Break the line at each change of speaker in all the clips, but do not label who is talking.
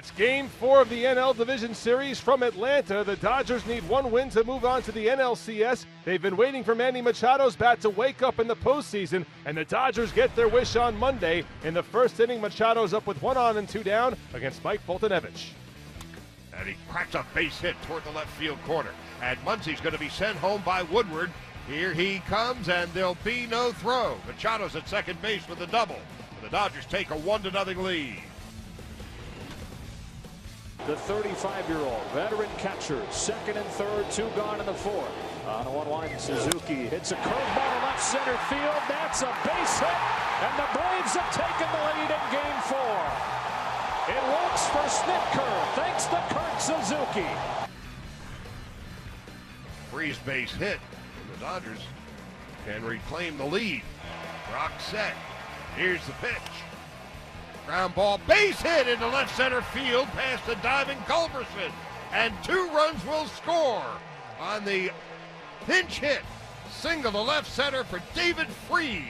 It's Game 4 of the NL Division Series from Atlanta. The Dodgers need one win to move on to the NLCS. They've been waiting for Manny Machado's bat to wake up in the postseason, and the Dodgers get their wish on Monday. In the first inning, Machado's up with 1 on and 2 down against Mike Foltynewicz.
And he cracks a base hit toward the left field corner. And Munsey's going to be sent home by Woodward. Here he comes, and there'll be no throw. Machado's at second base with a double. The Dodgers take a 1-0 lead.
The 35-year-old veteran catcher, second and third, 2 gone in the fourth. On a 1-1, Suzuki hits a curveball to left center field. That's a base hit, and the Braves have taken the lead in Game 4. It works for Snitker, thanks to Kurt Suzuki.
Freese base hit, and the Dodgers can reclaim the lead. Rock set. Here's the pitch. Ground ball, base hit into left center field past the diving Culberson. And 2 runs will score on the pinch hit. Single to left center for David Freese.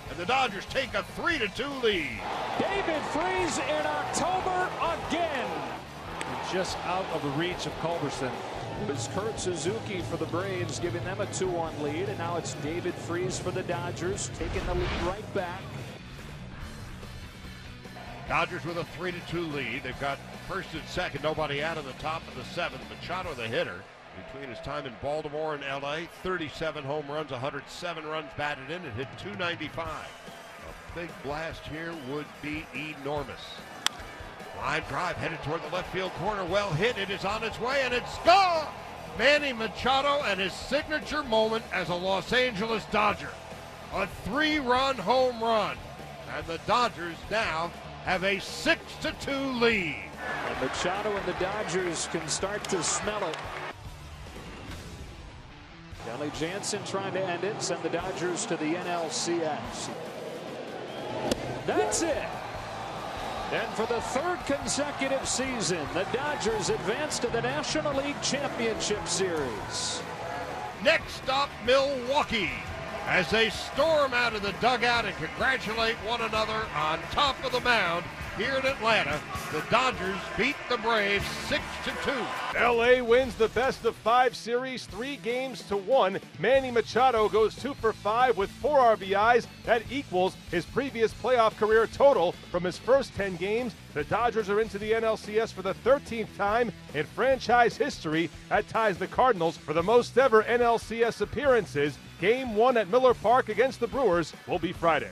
And the Dodgers take a 3-2 lead.
David Freese in October again.
Just out of the reach of Culberson.
It was Kurt Suzuki for the Braves, giving them a 2-1 lead. And now it's David Freese for the Dodgers, taking the lead right back.
Dodgers with a 3-2 lead. They've got first and second, nobody out of the top of the 7th. Machado, the hitter, between his time in Baltimore and LA, 37 home runs, 107 runs batted in, and hit .295. A big blast here would be enormous. Line drive headed toward the left field corner, well hit. It is on its way, and it's gone. Manny Machado and his signature moment as a Los Angeles Dodger. A 3-run home run, and the Dodgers now have a 6-2 lead.
And Machado and the Dodgers can start to smell it. Kelly Jansen trying to end it, send the Dodgers to the NLCS. That's it. And for the 3rd consecutive season, the Dodgers advance to the National League Championship Series.
Next up, Milwaukee, as they storm out of the dugout and congratulate one another on top of the mound. Here in Atlanta, the Dodgers beat the Braves 6-2.
LA wins the best-of-5 series 3-1. Manny Machado goes 2 for 5 with 4 RBIs. That equals his previous playoff career total from his first 10 games. The Dodgers are into the NLCS for the 13th time in franchise history. That ties the Cardinals for the most ever NLCS appearances. Game 1 at Miller Park against the Brewers will be Friday.